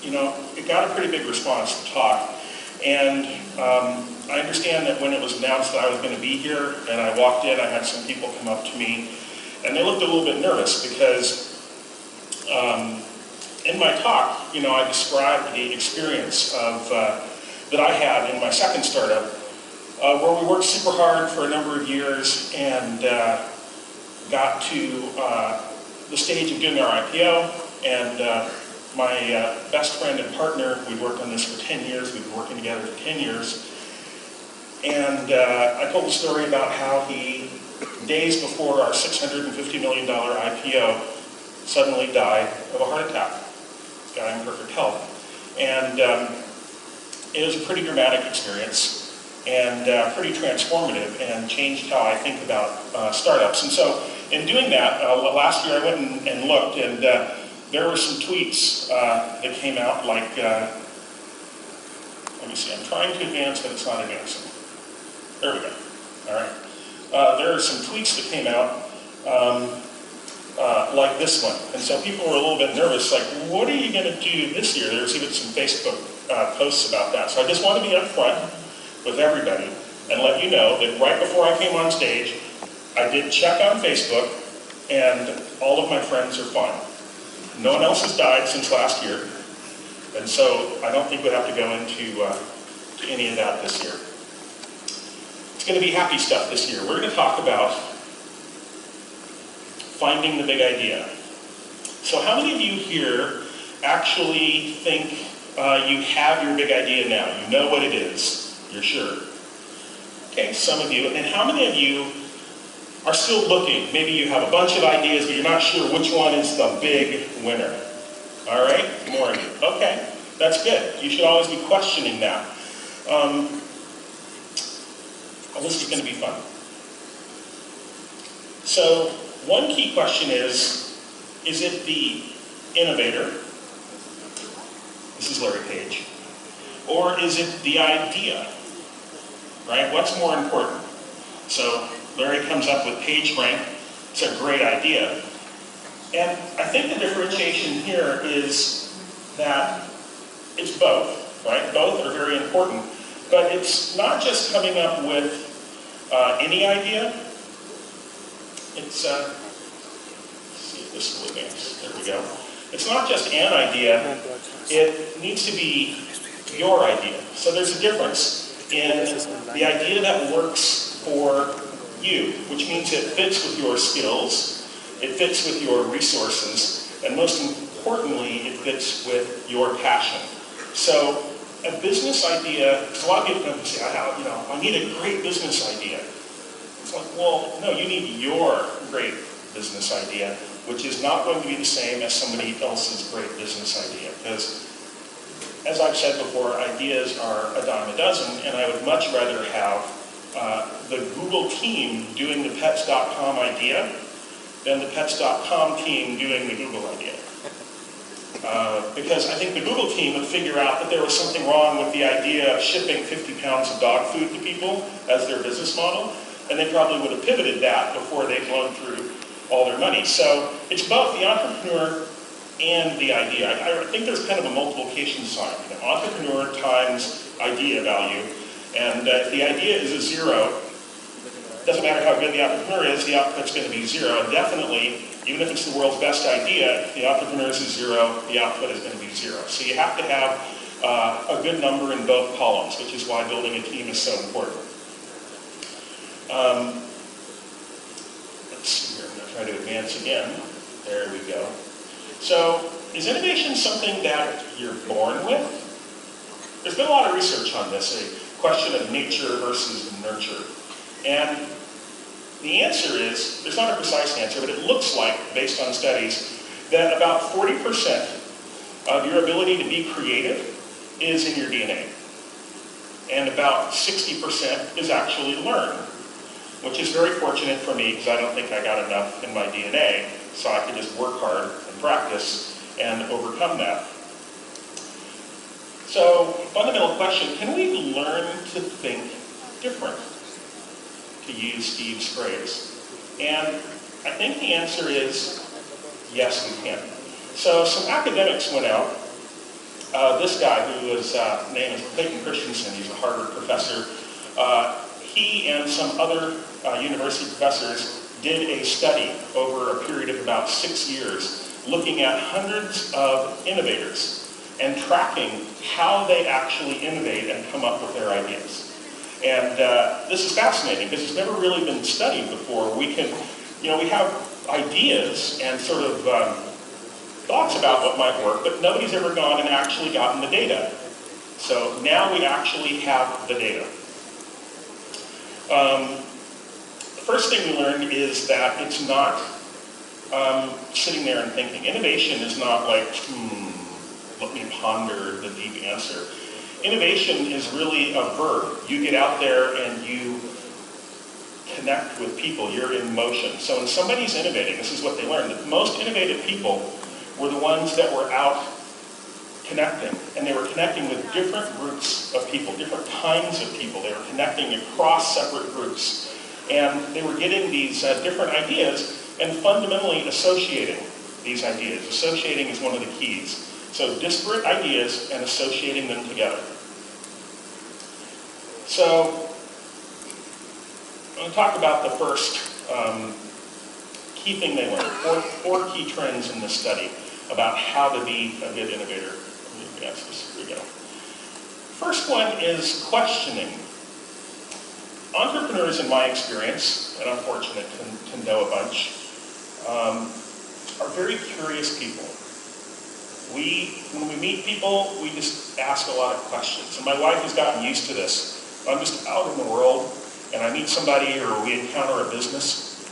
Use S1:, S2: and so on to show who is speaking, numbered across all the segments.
S1: it got a pretty big response, the talk. And I understand that when it was announced that I was going to be here, and I walked in, I had some people come up to me, and they looked a little bit nervous because in my talk, I described the experience that I had in my second startup, where we worked super hard for a number of years and got to the stage of doing our IPO, and my best friend and partner, we'd worked on this for 10 years, we'd been working together for 10 years, and I told the story about how he, days before our $650 million IPO, suddenly died of a heart attack. Guy in perfect health. And it was a pretty dramatic experience and pretty transformative and changed how I think about startups. And so in doing that, last year I went and looked, and there were some tweets that came out like, let me see, I'm trying to advance, but it's not advancing. There we go. All right. There are some tweets that came out like this one. And so people were a little bit nervous, like, what are you going to do this year? There's even some Facebook posts about that. So I just want to be upfront with everybody and let you know that right before I came on stage, I did check on Facebook, and all of my friends are fine. No one else has died since last year, and so I don't think we'll have to go into to any of that this year. It's going to be happy stuff this year. We're going to talk about finding the big idea. So how many of you here actually think you have your big idea now? You know what it is. You're sure. Okay, some of you. And how many of you are still looking? Maybe you have a bunch of ideas, but you're not sure which one is the big winner. All right? More of you. Okay, that's good. You should always be questioning that. Well, this is going to be fun. So, one key question is it the innovator? This is Larry Page. Or is it the idea? Right? What's more important? So, Larry comes up with PageRank. It's a great idea. And I think the differentiation here is that it's both, right? Both are very important. But it's not just coming up with any idea. It's, let's see if this will advance. There we go. It's not just an idea. It needs to be your idea. So there's a difference in the idea that works for you, which means it fits with your skills, it fits with your resources, and most importantly, it fits with your passion. So a business idea, because a lot of people come and say, I need a great business idea. It's like, well, no, you need your great business idea, which is not going to be the same as somebody else's great business idea. Because, as I've said before, ideas are a dime a dozen, and I would much rather have the Google team doing the pets.com idea than the pets.com team doing the Google idea. Because I think the Google team would figure out that there was something wrong with the idea of shipping 50 pounds of dog food to people as their business model, and they probably would have pivoted that before they'd blown through all their money. So it's both the entrepreneur and the idea. I think there's kind of a multiplication sign. Entrepreneur times idea value, and if the idea is a zero, doesn't matter how good the entrepreneur is, the output's going to be zero. And definitely, even if it's the world's best idea, if the entrepreneur is a zero, the output is going to be zero. So you have to have a good number in both columns, which is why building a team is so important. Let's see here, I'm going to try to advance again. There we go. So, is innovation something that you're born with? There's been a lot of research on this, a question of nature versus nurture. And the answer is, there's not a precise answer, but it looks like, based on studies, that about 40% of your ability to be creative is in your DNA. And about 60% is actually learned, which is very fortunate for me because I don't think I got enough in my DNA, so I can just work hard and practice and overcome that. So, fundamental question, can we learn to think different? To use Steve's phrase. And I think the answer is yes, we can. So some academics went out this guy, whose name is Clayton Christensen, he's a Harvard professor, he and some other university professors did a study over a period of about 6 years, looking at hundreds of innovators and tracking how they actually innovate and come up with their ideas. And this is fascinating because it's never really been studied before. We can, we have ideas and sort of thoughts about what might work, but nobody's ever gone and actually gotten the data. So now we actually have the data. The first thing we learned is that it's not sitting there and thinking. Innovation is not like, let me ponder the deep answer. Innovation is really a verb. You get out there and you connect with people. You're in motion. So when somebody's innovating, this is what they learned. The most innovative people were the ones that were out connecting. And they were connecting with different groups of people, different kinds of people. They were connecting across separate groups. And they were getting these different ideas and fundamentally associating these ideas. Associating is one of the keys. So disparate ideas and associating them together. So I'm going to talk about the first key thing they learned. Four key trends in this study about how to be a good innovator. Let me advance this. Here we go. First one is questioning. Entrepreneurs, in my experience, and I'm fortunate to know a bunch, are very curious people. When we meet people, we just ask a lot of questions. And my wife has gotten used to this. I'm just out in the world, and I meet somebody or we encounter a business,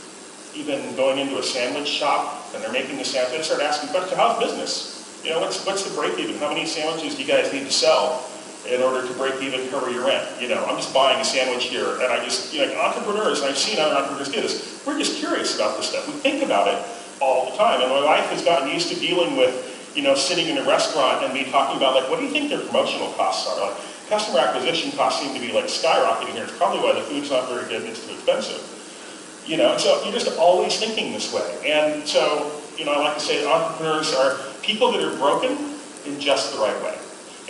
S1: even going into a sandwich shop, and they're making a sandwich, I start asking questions, how's business? What's the break even? How many sandwiches do you guys need to sell in order to break even, cover your rent? I'm just buying a sandwich here, and I just, entrepreneurs, and I've seen other entrepreneurs do this, we're just curious about this stuff. We think about it all the time, and my wife has gotten used to dealing with, sitting in a restaurant and me talking about, what do you think their promotional costs are? Customer acquisition costs seem to be, skyrocketing here. It's probably why the food's not very good and it's too expensive. And so you're just always thinking this way. And so, I like to say that entrepreneurs are people that are broken in just the right way.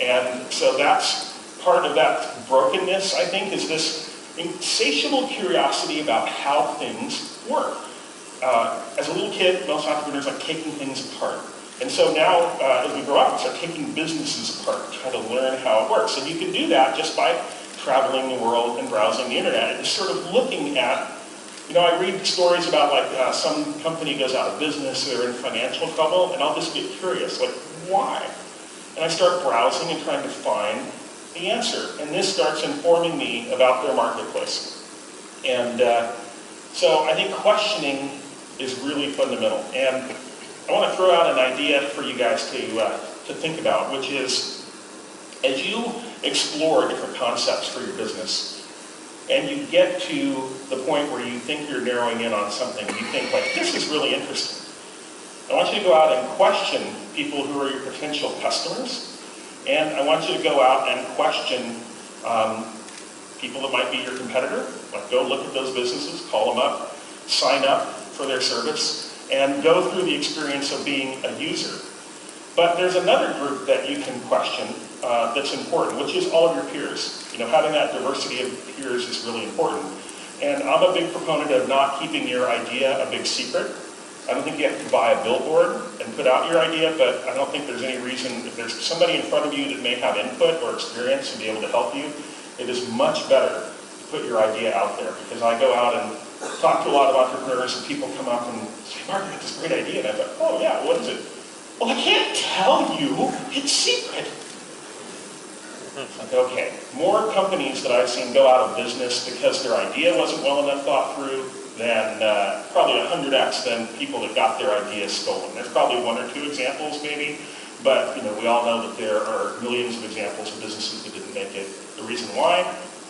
S1: And so that's part of that brokenness, I think, is this insatiable curiosity about how things work. As a little kid, most entrepreneurs like taking things apart. And so now, as we grow up, we start taking businesses apart, trying to learn how it works. And you can do that just by traveling the world and browsing the internet and just sort of looking at, I read stories about some company goes out of business, they're in financial trouble, and I'll just get curious, why? And I start browsing and trying to find the answer. And this starts informing me about their marketplace. And so I think questioning is really fundamental. And I want to throw out an idea for you guys to think about, which is, as you explore different concepts for your business, and you get to the point where you think you're narrowing in on something, and you think, this is really interesting. I want you to go out and question people who are your potential customers, and I want you to go out and question people that might be your competitor. Go look at those businesses, call them up, sign up for their service, and go through the experience of being a user. But there's another group that you can question that's important, which is all of your peers. Having that diversity of peers is really important. And I'm a big proponent of not keeping your idea a big secret. I don't think you have to buy a billboard and put out your idea, but I don't think there's any reason, if there's somebody in front of you that may have input or experience and be able to help you, it is much better to put your idea out there. Because I go out and talk to a lot of entrepreneurs and people come up and say, Mark, you got this great idea. And I thought, oh yeah, what is it? Well, I can't tell you, it's secret. Okay, more companies that I've seen go out of business because their idea wasn't well enough thought through than probably 100x than people that got their ideas stolen. There's probably one or two examples maybe, but we all know that there are millions of examples of businesses that didn't make it. The reason why?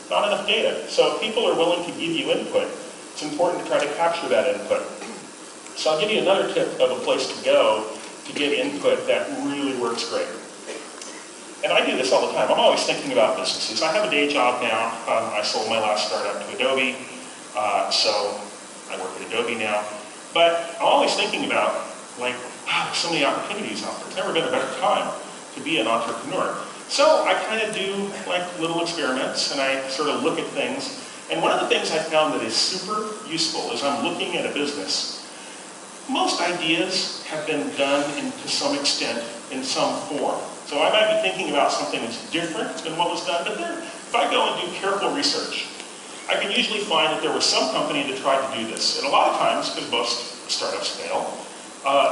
S1: Not enough data. So if people are willing to give you input, it's important to try to capture that input. So I'll give you another tip of a place to go to get input that really works great. And I do this all the time. I'm always thinking about businesses. I have a day job now. I sold my last startup to Adobe, so I work at Adobe now. But I'm always thinking about, wow, there's so many opportunities out there. It's never been a better time to be an entrepreneur. So I kind of do like little experiments and I sort of look at things. And one of the things I found that is super useful is I'm looking at a business. Most ideas have been done to some extent in some form. So I might be thinking about something that's different than what was done, but if I go and do careful research, I can usually find that there was some company that tried to do this. And a lot of times, because most startups fail,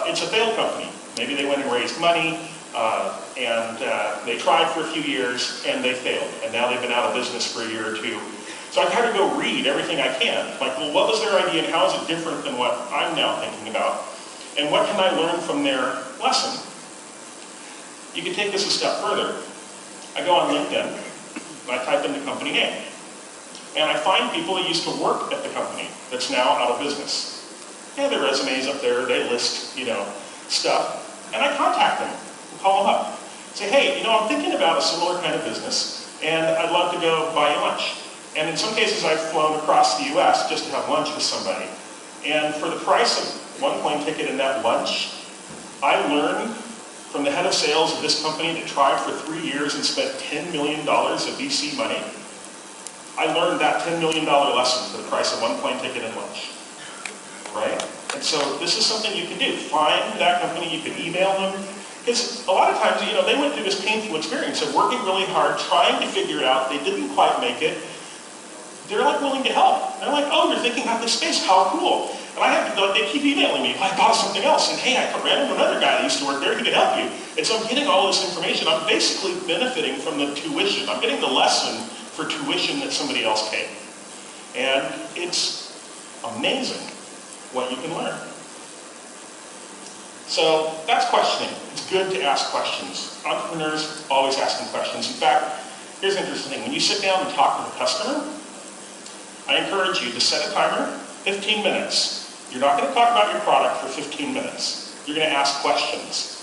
S1: it's a failed company. Maybe they went and raised money, and they tried for a few years, and they failed. And now they've been out of business for a year or two. So I kind of go read everything I can. Like, well, what was their idea, and how is it different than what I'm now thinking about? And what can I learn from their lesson? You can take this a step further. I go on LinkedIn, and I type in the company name. And I find people that used to work at the company that's now out of business. They have their resumes up there, they list, stuff, and I contact them, call them up. Say, hey, I'm thinking about a similar kind of business, and I'd love to go buy you lunch. And in some cases, I've flown across the US just to have lunch with somebody. And for the price of one plane ticket and that lunch, I learned from the head of sales of this company that tried for 3 years and spent $10 million of VC money. I learned that $10 million lesson for the price of one plane ticket and lunch, right? And so this is something you can do. Find that company, you can email them. Because a lot of times, they went through this painful experience of working really hard, trying to figure it out. They didn't quite make it. They're like willing to help. They're like, oh, you're thinking about this space, how cool. And they keep emailing me, I bought something else, and hey, I ran into another guy that used to work there, he could help you. And so I'm getting all this information. I'm basically benefiting from the tuition. I'm getting the lesson for tuition that somebody else paid. And it's amazing what you can learn. So that's questioning. It's good to ask questions. Entrepreneurs always asking questions. In fact, here's an interesting thing. When you sit down and talk with a customer, I encourage you to set a timer, 15 minutes. You're not going to talk about your product for 15 minutes. You're going to ask questions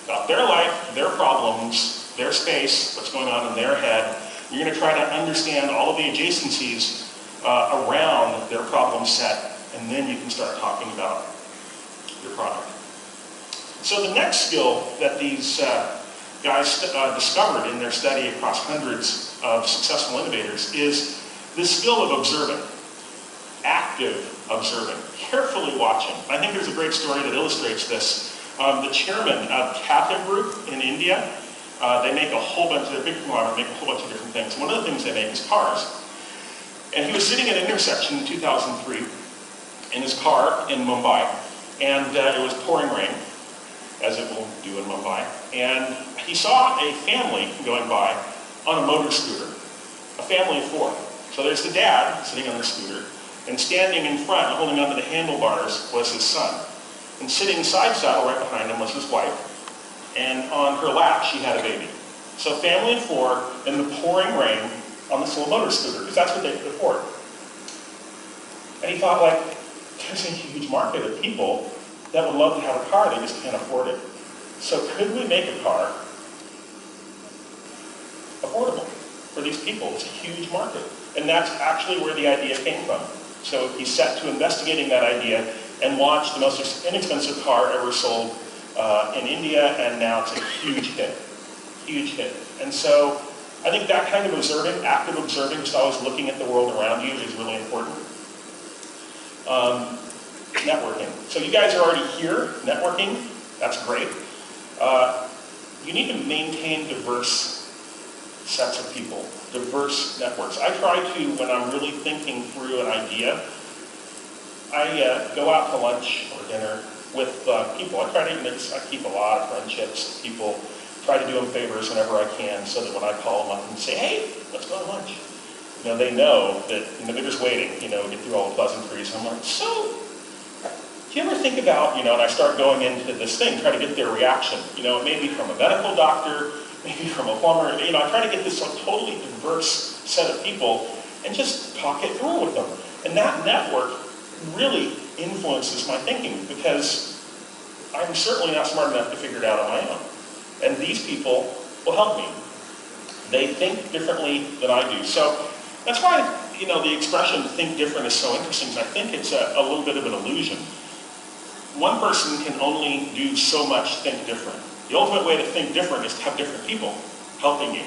S1: about their life, their problems, their space, what's going on in their head. You're going to try to understand all of the adjacencies around their problem set, and then you can start talking about your product. So the next skill that these guys discovered in their study across hundreds of successful innovators is this skill of observing, active observing, carefully watching. I think there's a great story that illustrates this. The chairman of Tata Group in India, they make a whole bunch, they're a big conglomerate, make a whole bunch of different things. One of the things they make is cars. And he was sitting at an intersection in 2003 in his car in Mumbai, and it was pouring rain, as it will do in Mumbai. And he saw a family going by on a motor scooter, a family of 4. So there's the dad sitting on the scooter, and standing in front, holding onto the handlebars, was his son. And sitting side saddle right behind him was his wife, and on her lap she had a baby. So family of 4 in the pouring rain on this little motor scooter, because that's what they could afford. And he thought, there's a huge market of people that would love to have a car, they just can't afford it. So could we make a car affordable for these people? It's a huge market. And that's actually where the idea came from. So he set to investigating that idea and launched the most inexpensive car ever sold in India, and now it's a huge hit. Huge hit. And so I think that kind of observing, active observing, just always looking at the world around you is really important. Networking. So you guys are already here, networking, that's great. You need to maintain diverse sets of people, diverse networks. I try to, when I'm really thinking through an idea, I go out to lunch or dinner with people. I keep a lot of friendships with people, try to do them favors whenever I can, so that when I call them up and say, hey, let's go to lunch, they know that they're just waiting, get through all the pleasantries. I'm like, so, do you ever think about, and I start going into this thing, try to get their reaction. It may be from a medical doctor, maybe from a plumber. I try to get this totally diverse set of people and just talk it through with them. And that network really influences my thinking, because I'm certainly not smart enough to figure it out on my own. And these people will help me. They think differently than I do. So that's why, the expression think different is so interesting, because I think it's a little bit of an illusion. One person can only do so much think different. The ultimate way to think different is to have different people helping you,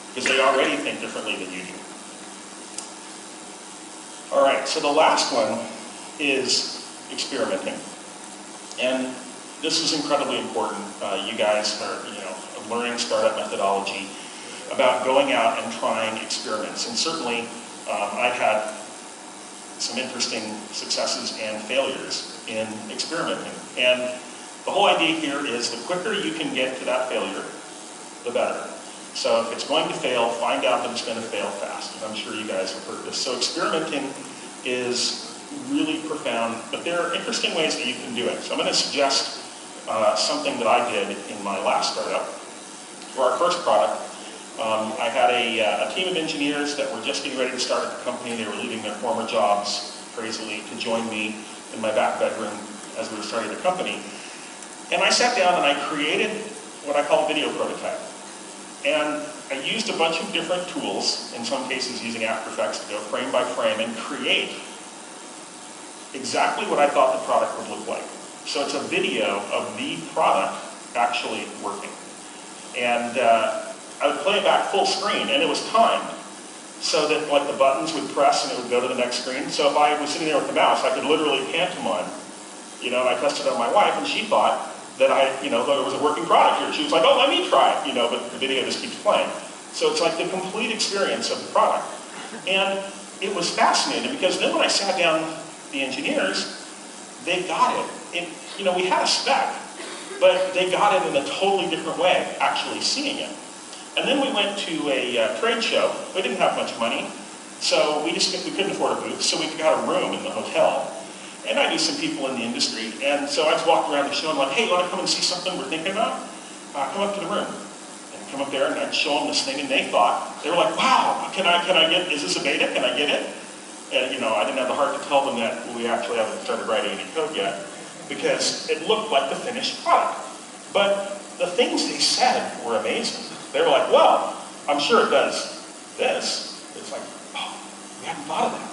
S1: because they already think differently than you do. All right, so the last one is experimenting. And this is incredibly important. You guys are, learning startup methodology about going out and trying experiments. And certainly, I've had some interesting successes and failures in experimenting. And the whole idea here is the quicker you can get to that failure, the better. So if it's going to fail, find out that it's going to fail fast. And I'm sure you guys have heard this. So experimenting is really profound, but there are interesting ways that you can do it. So I'm going to suggest something that I did in my last startup. For our first product, I had a team of engineers that were just getting ready to start at the company. They were leaving their former jobs, crazily, to join me in my back bedroom as we were starting the company. And I sat down and I created what I call a video prototype. And I used a bunch of different tools, in some cases using After Effects to go frame by frame and create exactly what I thought the product would look like. So it's a video of the product actually working. And I would play it back full screen, and it was timed, so that like the buttons would press and it would go to the next screen. So if I was sitting there with the mouse, I could literally pantomime, and I tested it on my wife, and she thought that that it was a working product here. She was like, oh, let me try it, but the video just keeps playing. So it's like the complete experience of the product. And it was fascinating, because then when I sat down the engineers, they got it. We had a spec, but they got it in a totally different way, actually seeing it. And then we went to a trade show. We didn't have much money, so we couldn't afford a booth, so we got a room in the hotel. And I knew some people in the industry, and so I just walked around the show and like, hey, you want to come and see something we're thinking about? Come up to the room. And come up there, and I'd show them this thing, and they were like, wow, can I get, is this a beta? Can I get it? And I didn't have the heart to tell them that we actually haven't started writing any code yet, because it looked like the finished product. But the things they said were amazing. They were like, well, I'm sure it does this. It's like, oh, we hadn't thought of that.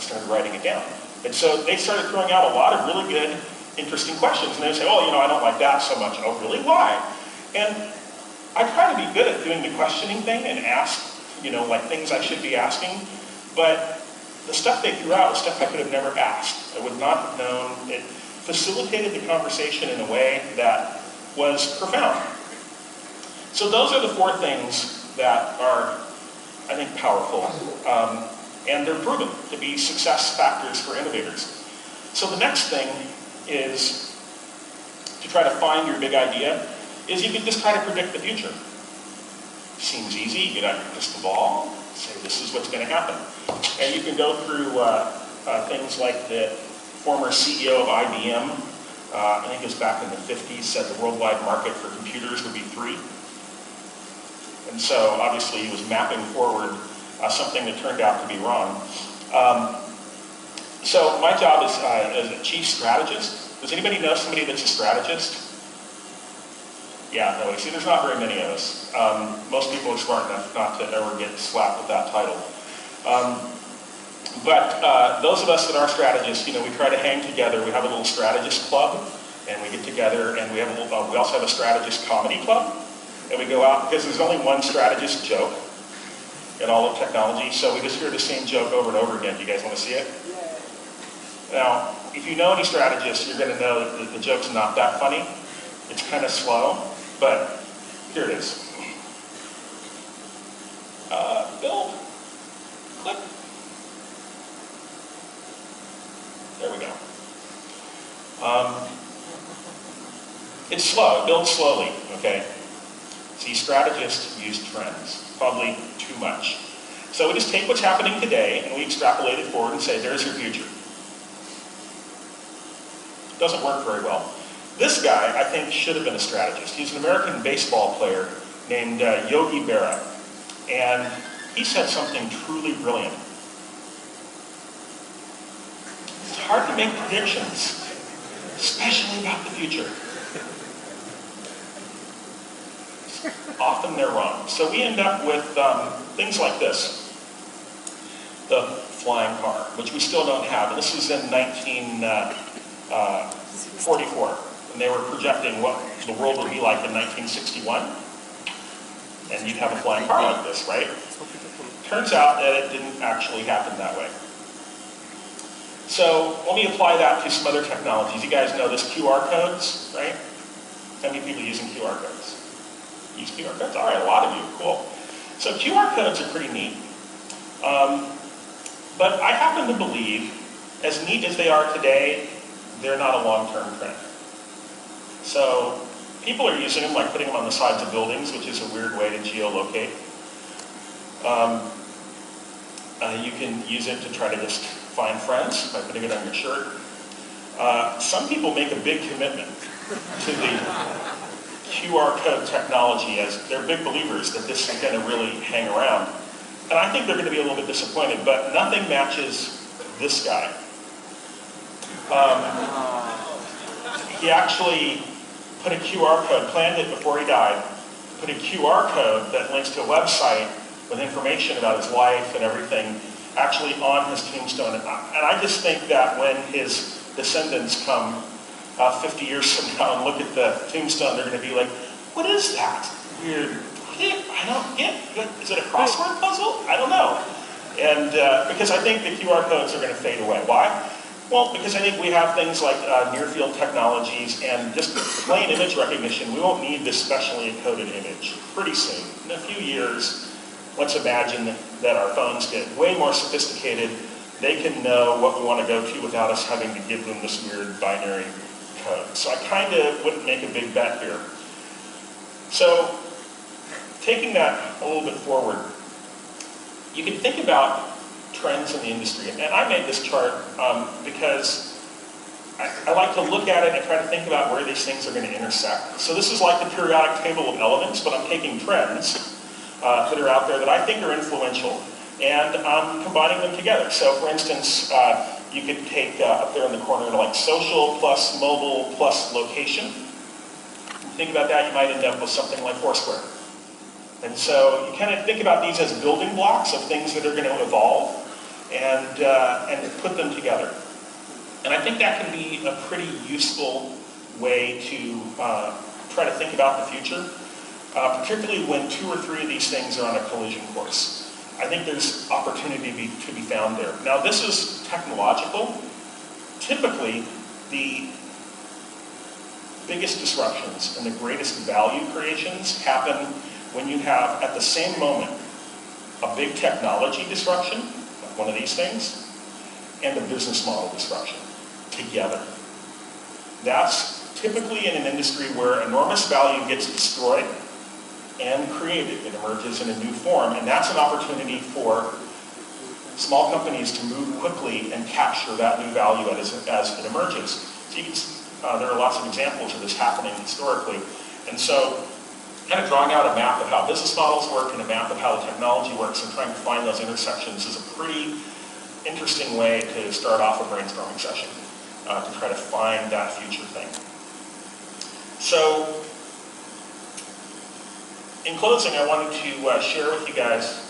S1: Started writing it down. And so they started throwing out a lot of really good, interesting questions. And they would say, oh, I don't like that so much. Oh, really? Why? And I try to be good at doing the questioning thing and ask, like things I should be asking. But the stuff they threw out was stuff I could have never asked. I would not have known. It facilitated the conversation in a way that was profound. So those are the 4 things that are, I think, powerful. And they're proven to be success factors for innovators. So the next thing is to try to find your big idea, is you can just try to predict the future. Seems easy. You get out your crystal ball, say this is what's going to happen. And you can go through things like the former CEO of IBM, I think it was back in the 50s, said the worldwide market for computers would be 3. And so obviously he was mapping forward something that turned out to be wrong. So my job is as a chief strategist. Does anybody know somebody that's a strategist? Yeah, no, see, there's not very many of us. Most people are smart enough not to ever get slapped with that title. But those of us that are strategists, we try to hang together. We have a little strategist club, and we get together, and we also have a strategist comedy club, and we go out, because there's only one strategist joke in all of technology, so we just hear the same joke over and over again. Do you guys want to see it? Yeah. Now, if you know any strategists, you're going to know that the joke's not that funny. It's kind of slow, but here it is. Build. Click. There we go. It's slow. It builds slowly, okay? See, strategists use trends. Probably too much. So we just take what's happening today and we extrapolate it forward and say, there's your future. Doesn't work very well. This guy, I think, should have been a strategist. He's an American baseball player named Yogi Berra. And he said something truly brilliant. It's hard to make predictions, especially about the future. Often they're wrong. So we end up with things like this. The flying car, which we still don't have. And this was in 1944. and they were projecting what the world would be like in 1961. And you'd have a flying car like this, right? Turns out that it didn't actually happen that way. So let me apply that to some other technologies. You guys know this QR codes, right? How many people using QR codes? Use QR codes? All right, a lot of you, cool. So QR codes are pretty neat. But I happen to believe, as neat as they are today, they're not a long-term trend. So people are using them, like putting them on the sides of buildings, which is a weird way to geolocate. You can use it to try to just find friends by putting it on your shirt. Some people make a big commitment to the QR code technology, as they're big believers that this is going to really hang around. And I think they're going to be a little bit disappointed, but nothing matches this guy. He actually put a QR code, planned it before he died, put a QR code that links to a website with information about his life and everything actually on his tombstone. And I just think that when his descendants come 50 years from now and look at the tombstone, they're going to be like, what is that? Weird. I don't get it. Is it a crossword puzzle? I don't know. And because I think the QR codes are going to fade away. Why? Well, because I think we have things like near-field technologies and just plain image recognition. We won't need this specially encoded image pretty soon. In a few years, let's imagine that our phones get way more sophisticated. They can know what we want to go to without us having to give them this weird binary code. So I kind of wouldn't make a big bet here. So taking that a little bit forward, you can think about trends in the industry. And I made this chart because I like to look at it and try to think about where these things are going to intersect. So this is like the periodic table of elements, but I'm taking trends that are out there that I think are influential, and I'm combining them together. So for instance, you could take up there in the corner like social plus mobile plus location. Think about that, you might end up with something like Foursquare. And so you kind of think about these as building blocks of things that are going to evolve and put them together. And I think that can be a pretty useful way to try to think about the future, particularly when 2 or 3 of these things are on a collision course. I think there's opportunity to be found there. Now this is technological. Typically, the biggest disruptions and the greatest value creations happen when you have, at the same moment, a big technology disruption, like one of these things, and a business model disruption together. That's typically in an industry where enormous value gets destroyed and created. It emerges in a new form, and that's an opportunity for small companies to move quickly and capture that new value as it emerges. So you can, there are lots of examples of this happening historically. And so kind of drawing out a map of how business models work and a map of how the technology works and trying to find those intersections is a pretty interesting way to start off a brainstorming session, to try to find that future thing. So in closing, I wanted to share with you guys